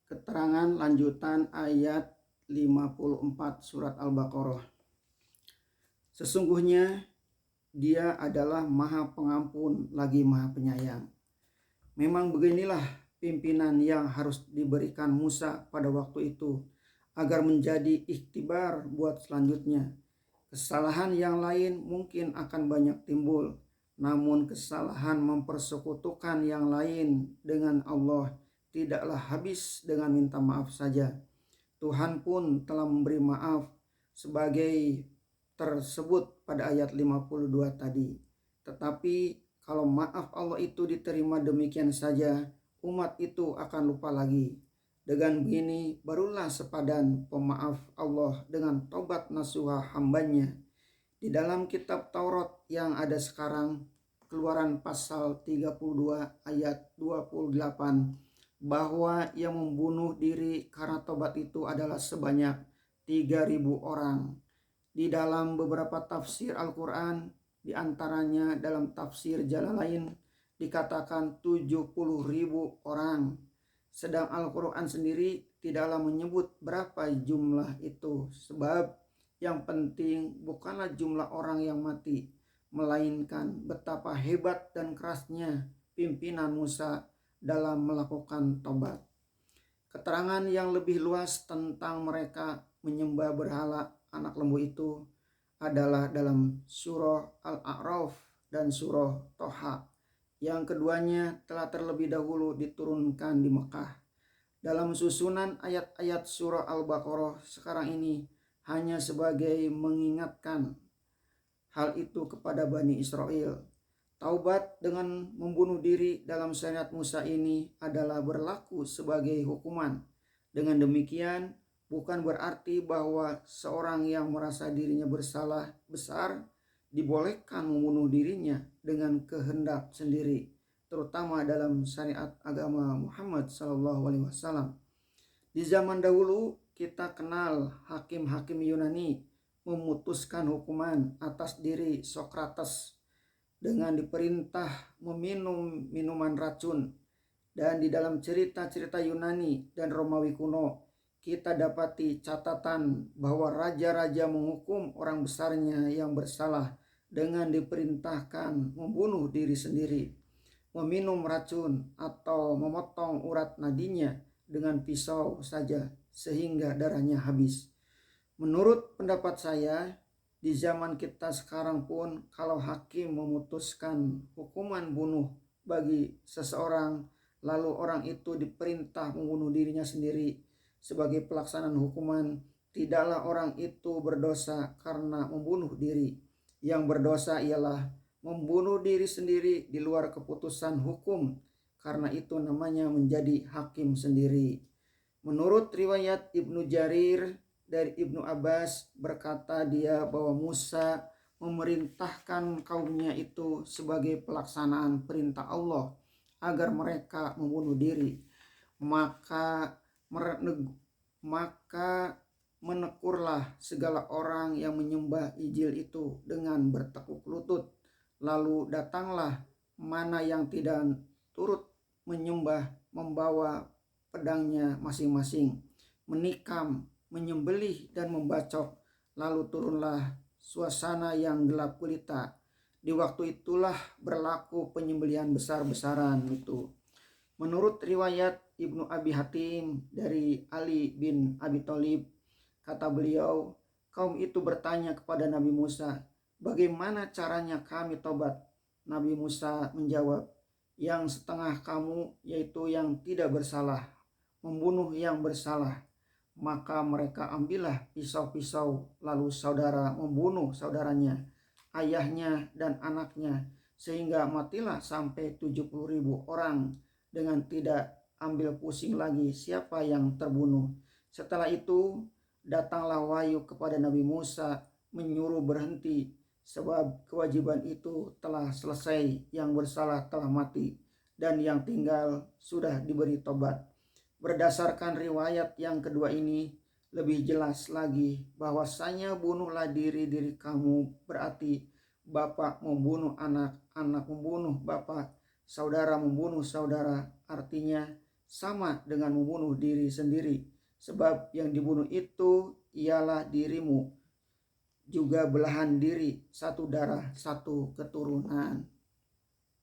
Keterangan lanjutan ayat 54 surat Al-Baqarah. Sesungguhnya Dia adalah Maha Pengampun lagi Maha Penyayang. Memang beginilah pimpinan yang harus diberikan Musa pada waktu itu agar menjadi ikhtibar buat selanjutnya. Kesalahan yang lain mungkin akan banyak timbul, namun kesalahan mempersekutukan yang lain dengan Allah tidaklah habis dengan minta maaf saja. Tuhan pun telah memberi maaf sebagai tersebut pada ayat 52 tadi. Tetapi kalau maaf Allah itu diterima demikian saja, umat itu akan lupa lagi. Dengan begini barulah sepadan pemaaf Allah dengan tobat nasuha hambanya. Di dalam kitab Taurat yang ada sekarang, Keluaran pasal 32 ayat 28, bahwa yang membunuh diri karena tobat itu adalah sebanyak 3.000 orang. Di dalam beberapa tafsir Al-Quran, diantaranya dalam tafsir Jalalain, dikatakan 70.000 orang. Sedang Al-Quran sendiri tidaklah menyebut berapa jumlah itu, sebab yang penting bukanlah jumlah orang yang mati, melainkan betapa hebat dan kerasnya pimpinan Musa dalam melakukan tobat. Keterangan yang lebih luas tentang mereka menyembah berhala anak lembu itu adalah dalam surah Al-A'raf dan surah Toha. Yang keduanya telah terlebih dahulu diturunkan di Mekah. Dalam susunan ayat-ayat surah Al-Baqarah sekarang ini hanya sebagai mengingatkan hal itu kepada Bani Israel. Taubat dengan membunuh diri dalam syariat Musa ini adalah berlaku sebagai hukuman. Dengan demikian, bukan berarti bahwa seorang yang merasa dirinya bersalah besar dibolehkan membunuh dirinya dengan kehendak sendiri, terutama dalam syariat agama Muhammad SAW. Di zaman dahulu kita kenal hakim-hakim Yunani memutuskan hukuman atas diri Sokrates dengan diperintah meminum minuman racun. Dan di dalam cerita-cerita Yunani dan Romawi kuno, kita dapati catatan bahwa raja-raja menghukum orang besarnya yang bersalah dengan diperintahkan membunuh diri sendiri, meminum racun, atau memotong urat nadinya dengan pisau saja sehingga darahnya habis. Menurut pendapat saya, di zaman kita sekarang pun kalau hakim memutuskan hukuman bunuh bagi seseorang, lalu orang itu diperintah membunuh dirinya sendiri sebagai pelaksanaan hukuman, tidaklah orang itu berdosa karena membunuh diri. Yang berdosa ialah membunuh diri sendiri di luar keputusan hukum, karena itu namanya menjadi hakim sendiri. Menurut riwayat Ibnu Jarir dari Ibnu Abbas, berkata dia bahwa Musa memerintahkan kaumnya itu sebagai pelaksanaan perintah Allah agar mereka membunuh diri. Maka menekurlah segala orang yang menyembah ijil itu dengan bertekuk lutut. Lalu datanglah mana yang tidak turut menyembah membawa pedangnya masing-masing, menikam, menyembelih dan membacok. Lalu turunlah suasana yang gelap gulita. Di waktu itulah berlaku penyembelihan besar-besaran itu. Menurut riwayat Ibnu Abi Hatim dari Ali bin Abi Thalib, kata beliau, kaum itu bertanya kepada Nabi Musa, bagaimana caranya kami tobat? Nabi Musa menjawab, yang setengah kamu, yaitu yang tidak bersalah, membunuh yang bersalah. Maka mereka ambillah pisau-pisau, lalu saudara membunuh saudaranya, ayahnya dan anaknya, sehingga matilah sampai 70.000 orang dengan tidak ambil pusing lagi siapa yang terbunuh. Setelah itu datanglah wahyu kepada Nabi Musa menyuruh berhenti, sebab kewajiban itu telah selesai, yang bersalah telah mati dan yang tinggal sudah diberi tobat. Berdasarkan riwayat yang kedua ini lebih jelas lagi bahwasanya bunuhlah diri kamu berarti bapak membunuh anak, anak membunuh bapak, saudara membunuh saudara. Artinya sama dengan membunuh diri sendiri, sebab yang dibunuh itu ialah dirimu, juga belahan diri, satu darah, satu keturunan.